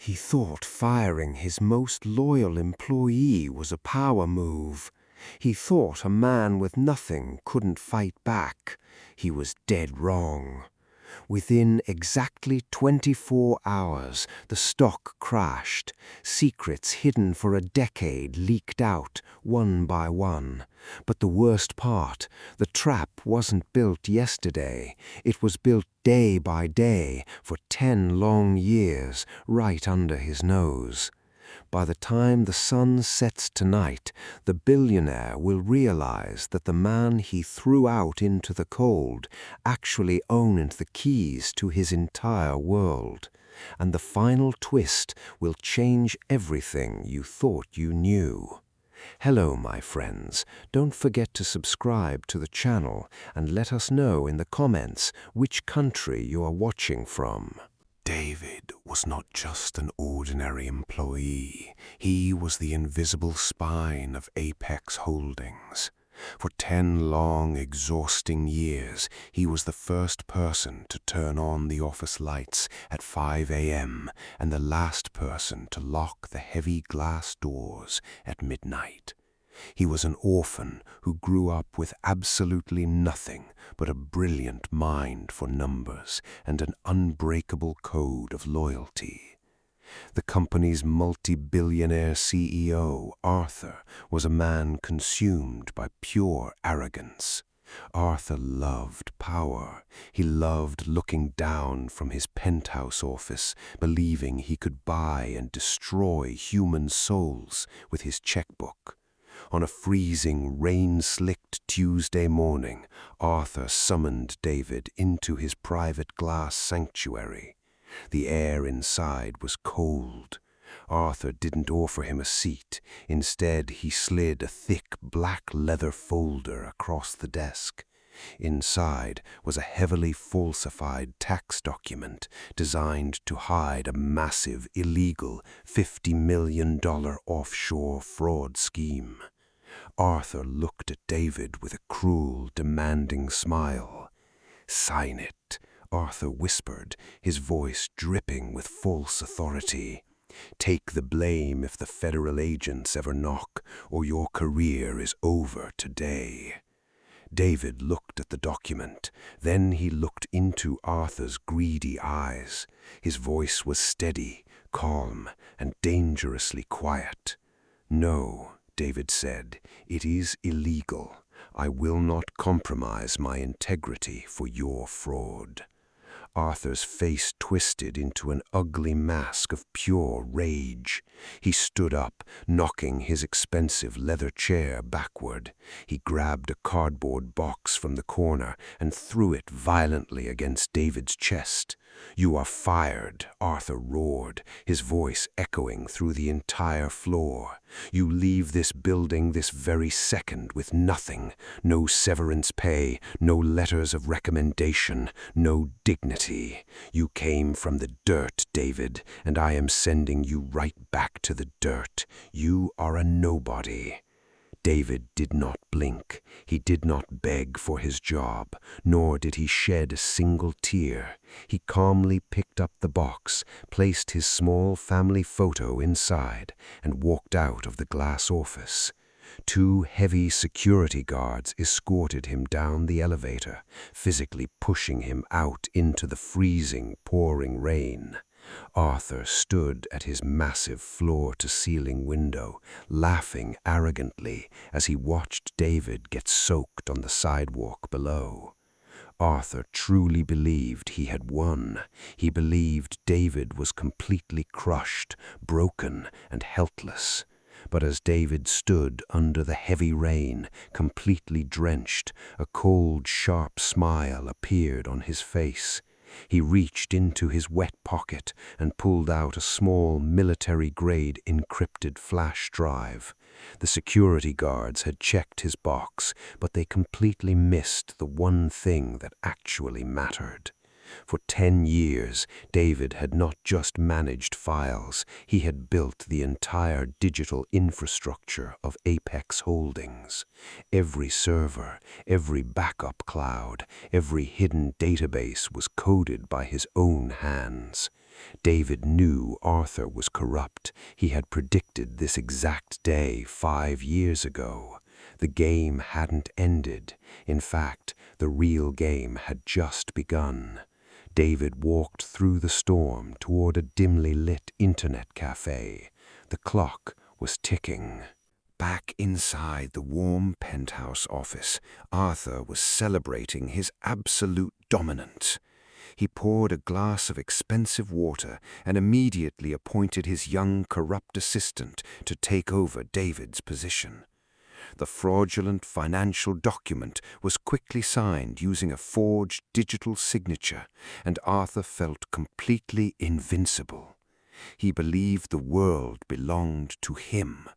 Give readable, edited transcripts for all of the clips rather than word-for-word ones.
He thought firing his most loyal employee was a power move. He thought a man with nothing couldn't fight back. He was dead wrong. Within exactly 24 hours, the stock crashed. Secrets hidden for a decade leaked out, one by one. But the worst part, the trap wasn't built yesterday. It was built day by day for 10 long years, right under his nose. By the time the sun sets tonight, the billionaire will realize that the man he threw out into the cold actually owned the keys to his entire world. And the final twist will change everything you thought you knew. Hello, my friends. Don't forget to subscribe to the channel and let us know in the comments which country you are watching from. David was not just an ordinary employee. He was the invisible spine of Apex Holdings. For 10 long, exhausting years, he was the first person to turn on the office lights at 5 a.m. and the last person to lock the heavy glass doors at midnight. He was an orphan who grew up with absolutely nothing but a brilliant mind for numbers and an unbreakable code of loyalty. The company's multi-billionaire CEO, Arthur, was a man consumed by pure arrogance. Arthur loved power. He loved looking down from his penthouse office, believing he could buy and destroy human souls with his checkbook. On a freezing, rain-slicked Tuesday morning, Arthur summoned David into his private glass sanctuary. The air inside was cold. Arthur didn't offer him a seat. Instead, he slid a thick black leather folder across the desk. Inside was a heavily falsified tax document designed to hide a massive, illegal $50 million offshore fraud scheme. Arthur looked at David with a cruel, demanding smile. "Sign it," Arthur whispered, his voice dripping with false authority. "Take the blame if the federal agents ever knock, or your career is over today." David looked at the document. Then he looked into Arthur's greedy eyes. His voice was steady, calm, and dangerously quiet. "No," David said, "it is illegal. I will not compromise my integrity for your fraud." Arthur's face twisted into an ugly mask of pure rage. He stood up, knocking his expensive leather chair backward. He grabbed a cardboard box from the corner and threw it violently against David's chest. "You are fired," Arthur roared, his voice echoing through the entire floor. "You leave this building this very second with nothing. No severance pay, no letters of recommendation, no dignity. You came from the dirt, David, and I am sending you right back to the dirt. You are a nobody." David did not blink. He did not beg for his job, nor did he shed a single tear. He calmly picked up the box, placed his small family photo inside, and walked out of the glass office. 2 heavy security guards escorted him down the elevator, physically pushing him out into the freezing, pouring rain. Arthur stood at his massive floor-to-ceiling window, laughing arrogantly as he watched David get soaked on the sidewalk below. Arthur truly believed he had won. He believed David was completely crushed, broken, and helpless. But as David stood under the heavy rain, completely drenched, a cold, sharp smile appeared on his face. He reached into his wet pocket and pulled out a small military-grade encrypted flash drive. The security guards had checked his box, but they completely missed the one thing that actually mattered. For 10 years, David had not just managed files, he had built the entire digital infrastructure of Apex Holdings. Every server, every backup cloud, every hidden database was coded by his own hands. David knew Arthur was corrupt. He had predicted this exact day 5 years ago. The game hadn't ended. In fact, the real game had just begun. David walked through the storm toward a dimly lit internet cafe. The clock was ticking. Back inside the warm penthouse office, Arthur was celebrating his absolute dominance. He poured a glass of expensive water and immediately appointed his young, corrupt assistant to take over David's position. The fraudulent financial document was quickly signed using a forged digital signature, and Arthur felt completely invincible. He believed the world belonged to him.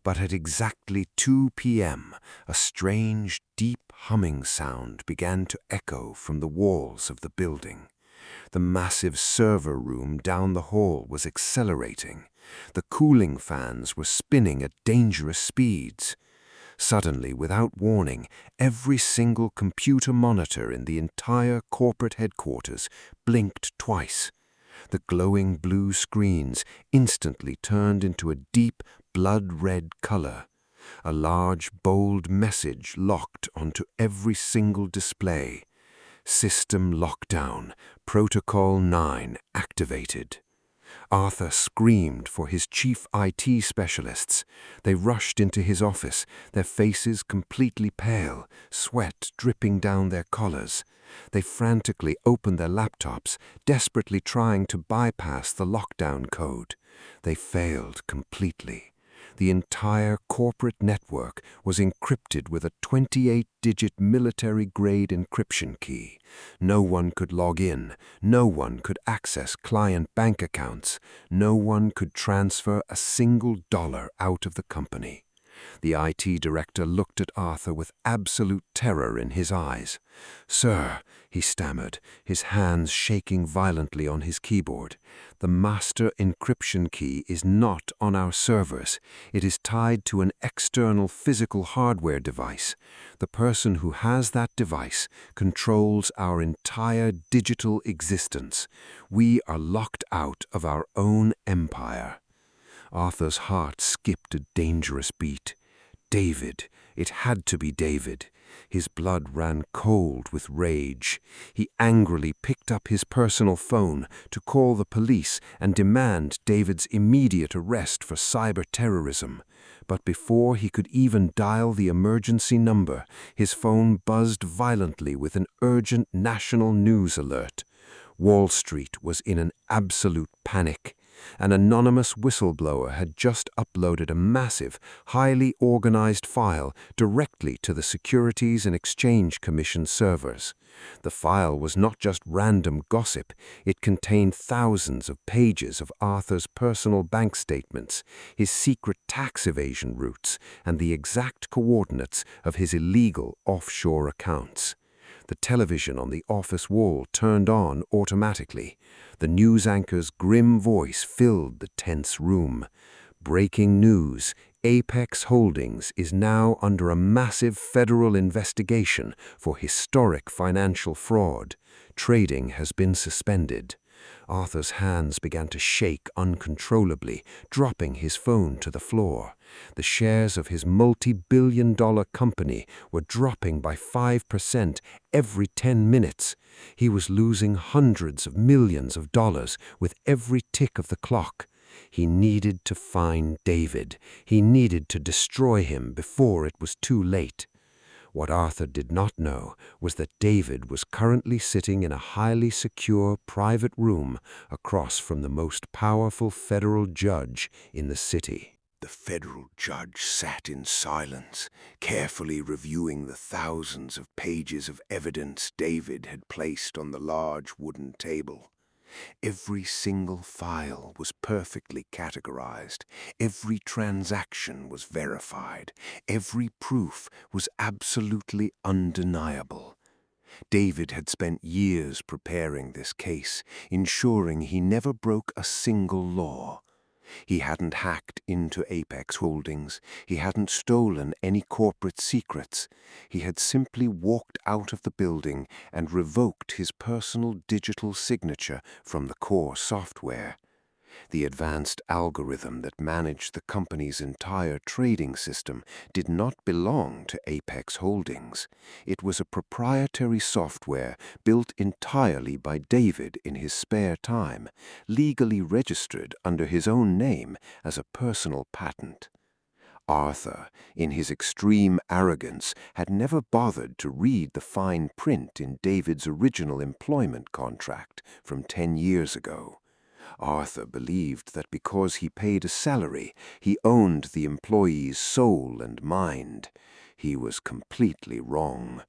But at exactly 2 p.m., a strange, deep humming sound began to echo from the walls of the building. The massive server room down the hall was accelerating. The cooling fans were spinning at dangerous speeds. Suddenly, without warning, every single computer monitor in the entire corporate headquarters blinked twice. The glowing blue screens instantly turned into a deep, blood-red color. A large, bold message locked onto every single display. System lockdown. Protocol 9 activated. Arthur screamed for his chief IT specialists. They rushed into his office, their faces completely pale, sweat dripping down their collars. They frantically opened their laptops, desperately trying to bypass the lockdown code. They failed completely. The entire corporate network was encrypted with a 28-digit military-grade encryption key. No one could log in. No one could access client bank accounts. No one could transfer a single dollar out of the company. The IT director looked at Arthur with absolute terror in his eyes. "Sir," he stammered, his hands shaking violently on his keyboard, "the master encryption key is not on our servers. It is tied to an external physical hardware device. The person who has that device controls our entire digital existence. We are locked out of our own empire." Arthur's heart skipped a dangerous beat. David. It had to be David. His blood ran cold with rage. He angrily picked up his personal phone to call the police and demand David's immediate arrest for cyber-terrorism. But before he could even dial the emergency number, his phone buzzed violently with an urgent national news alert. Wall Street was in an absolute panic. An anonymous whistleblower had just uploaded a massive, highly organized file directly to the Securities and Exchange Commission servers. The file was not just random gossip. It contained thousands of pages of Arthur's personal bank statements, his secret tax evasion routes, and the exact coordinates of his illegal offshore accounts. The television on the office wall turned on automatically. The news anchor's grim voice filled the tense room. "Breaking news. Apex Holdings is now under a massive federal investigation for historic financial fraud. Trading has been suspended." Arthur's hands began to shake uncontrollably, dropping his phone to the floor. The shares of his multi-billion-dollar company were dropping by 5% every 10 minutes. He was losing hundreds of millions of dollars with every tick of the clock. He needed to find David. He needed to destroy him before it was too late. What Arthur did not know was that David was currently sitting in a highly secure private room across from the most powerful federal judge in the city. The federal judge sat in silence, carefully reviewing the thousands of pages of evidence David had placed on the large wooden table. Every single file was perfectly categorized. Every transaction was verified. Every proof was absolutely undeniable. David had spent years preparing this case, ensuring he never broke a single law. He hadn't hacked into Apex Holdings. He hadn't stolen any corporate secrets. He had simply walked out of the building and revoked his personal digital signature from the core software. The advanced algorithm that managed the company's entire trading system did not belong to Apex Holdings. It was a proprietary software built entirely by David in his spare time, legally registered under his own name as a personal patent. Arthur, in his extreme arrogance, had never bothered to read the fine print in David's original employment contract from 10 years ago. Arthur believed that because he paid a salary, he owned the employee's soul and mind. He was completely wrong.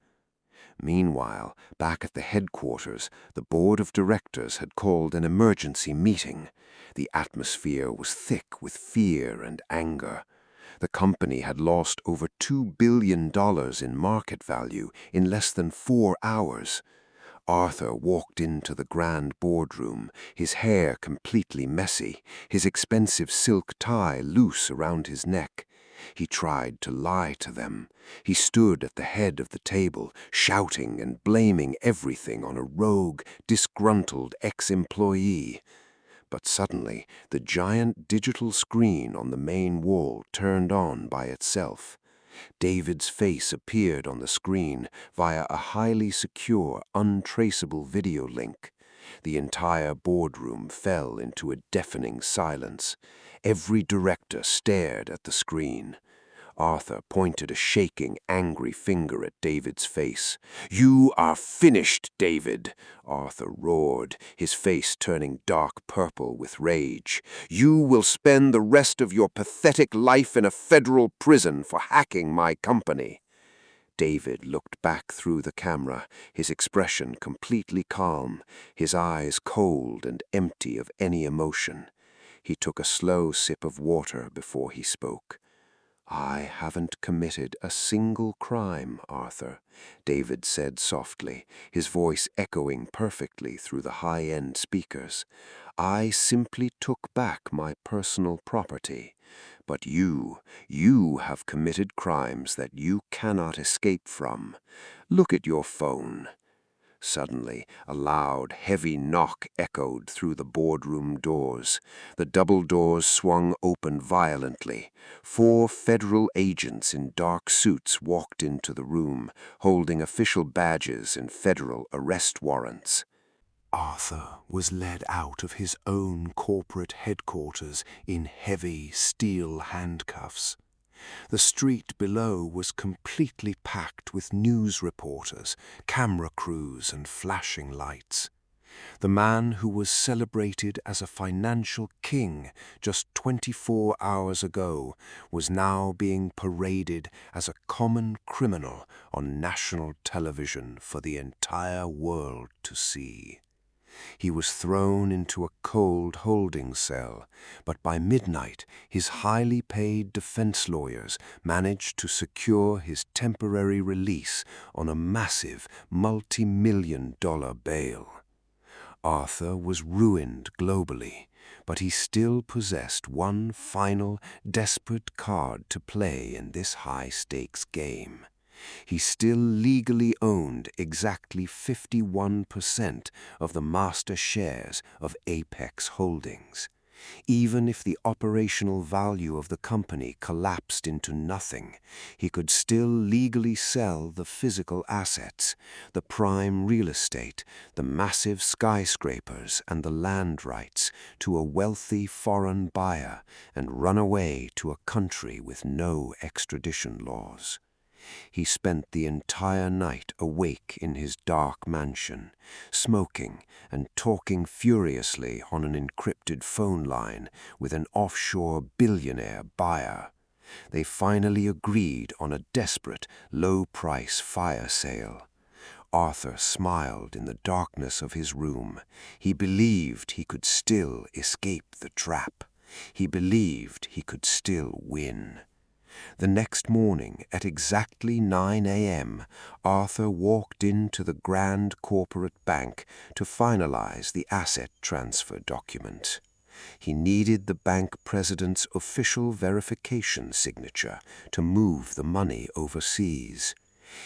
Meanwhile, back at the headquarters, the board of directors had called an emergency meeting. The atmosphere was thick with fear and anger. The company had lost over $2 billion in market value in less than 4 hours. Arthur walked into the grand boardroom, his hair completely messy, his expensive silk tie loose around his neck. He tried to lie to them. He stood at the head of the table, shouting and blaming everything on a rogue, disgruntled ex-employee. But suddenly, the giant digital screen on the main wall turned on by itself. David's face appeared on the screen via a highly secure, untraceable video link. The entire boardroom fell into a deafening silence. Every director stared at the screen. Arthur pointed a shaking, angry finger at David's face. "You are finished, David," Arthur roared, his face turning dark purple with rage. "You will spend the rest of your pathetic life in a federal prison for hacking my company." David looked back through the camera, his expression completely calm, his eyes cold and empty of any emotion. He took a slow sip of water before he spoke. "I haven't committed a single crime, Arthur," David said softly, his voice echoing perfectly through the high-end speakers. "I simply took back my personal property. But you have committed crimes that you cannot escape from. Look at your phone." Suddenly, a loud, heavy knock echoed through the boardroom doors. The double doors swung open violently. 4 federal agents in dark suits walked into the room, holding official badges and federal arrest warrants. Arthur was led out of his own corporate headquarters in heavy steel handcuffs. The street below was completely packed with news reporters, camera crews, and flashing lights. The man who was celebrated as a financial king just 24 hours ago was now being paraded as a common criminal on national television for the entire world to see. He was thrown into a cold holding cell, but by midnight his highly paid defense lawyers managed to secure his temporary release on a massive multi-million-dollar bail. Arthur was ruined globally, but he still possessed one final, desperate card to play in this high-stakes game. He still legally owned exactly 51% of the master shares of Apex Holdings. Even if the operational value of the company collapsed into nothing, he could still legally sell the physical assets, the prime real estate, the massive skyscrapers, and the land rights to a wealthy foreign buyer and run away to a country with no extradition laws. He spent the entire night awake in his dark mansion, smoking and talking furiously on an encrypted phone line with an offshore billionaire buyer. They finally agreed on a desperate, low-price fire sale. Arthur smiled in the darkness of his room. He believed he could still escape the trap. He believed he could still win. The next morning, at exactly 9 a.m., Arthur walked into the Grand Corporate Bank to finalize the asset transfer document. He needed the bank president's official verification signature to move the money overseas.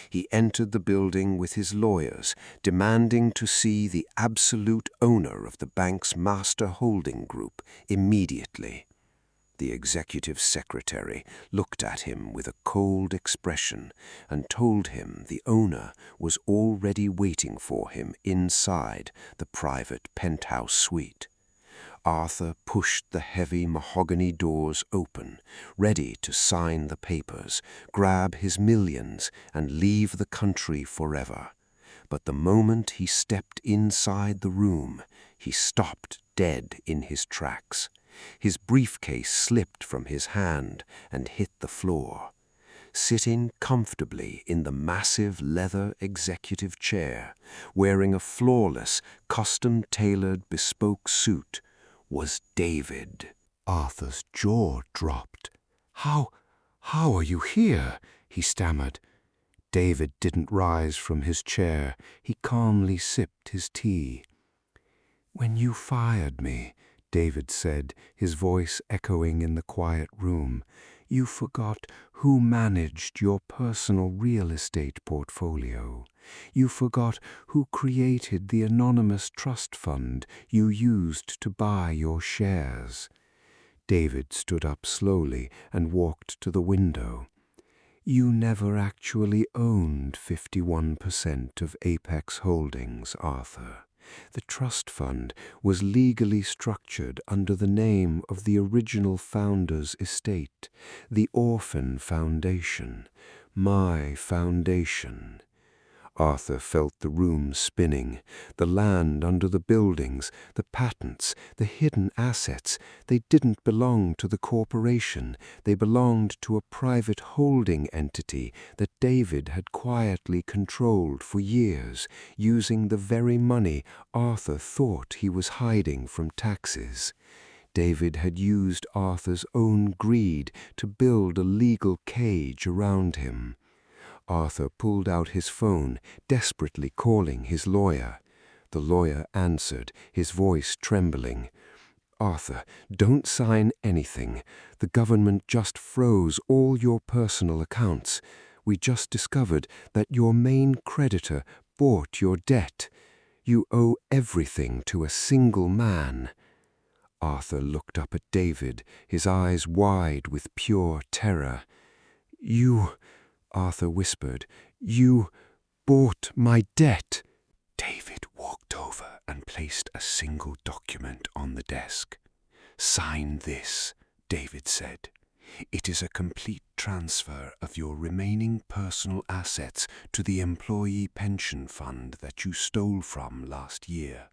He entered the building with his lawyers, demanding to see the absolute owner of the bank's master holding group immediately. The executive secretary looked at him with a cold expression and told him the owner was already waiting for him inside the private penthouse suite. Arthur pushed the heavy mahogany doors open, ready to sign the papers, grab his millions, and leave the country forever. But the moment he stepped inside the room, he stopped dead in his tracks. His briefcase slipped from his hand and hit the floor. Sitting comfortably in the massive leather executive chair, wearing a flawless, custom-tailored bespoke suit, was David. Arthur's jaw dropped. How are you here?" he stammered. David didn't rise from his chair. He calmly sipped his tea. "When you fired me," David said, his voice echoing in the quiet room, "you forgot who managed your personal real estate portfolio. You forgot who created the anonymous trust fund you used to buy your shares." David stood up slowly and walked to the window. "You never actually owned 51% of Apex Holdings, Arthur. The trust fund was legally structured under the name of the original founder's estate, the Orphan Foundation, my foundation." Arthur felt the room spinning, the land under the buildings, the patents, the hidden assets. They didn't belong to the corporation. They belonged to a private holding entity that David had quietly controlled for years, using the very money Arthur thought he was hiding from taxes. David had used Arthur's own greed to build a legal cage around him. Arthur pulled out his phone, desperately calling his lawyer. The lawyer answered, his voice trembling. "Arthur, don't sign anything. The government just froze all your personal accounts. We just discovered that your main creditor bought your debt. You owe everything to a single man." Arthur looked up at David, his eyes wide with pure terror. "You," Arthur whispered, "you bought my debt." David walked over and placed a single document on the desk. "Sign this," David said. "It is a complete transfer of your remaining personal assets to the employee pension fund that you stole from last year.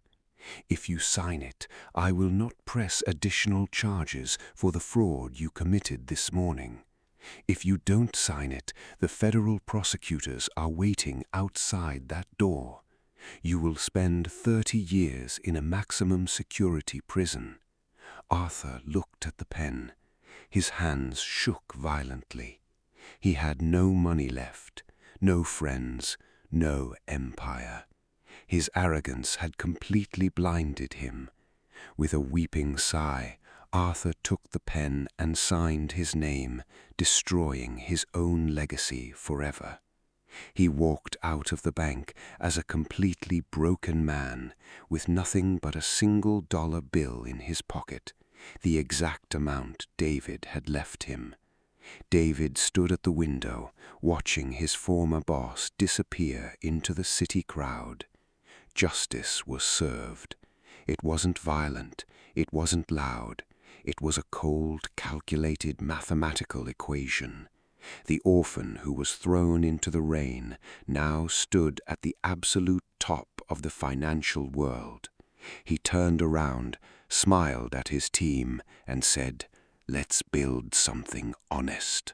If you sign it, I will not press additional charges for the fraud you committed this morning. If you don't sign it, the federal prosecutors are waiting outside that door. You will spend 30 years in a maximum security prison." Arthur looked at the pen. His hands shook violently. He had no money left, no friends, no empire. His arrogance had completely blinded him. With a weeping sigh, Arthur took the pen and signed his name, destroying his own legacy forever. He walked out of the bank as a completely broken man, with nothing but a $1 bill in his pocket, the exact amount David had left him. David stood at the window, watching his former boss disappear into the city crowd. Justice was served. It wasn't violent, it wasn't loud. It was a cold, calculated mathematical equation. The orphan who was thrown into the rain now stood at the absolute top of the financial world. He turned around, smiled at his team, and said, "Let's build something honest."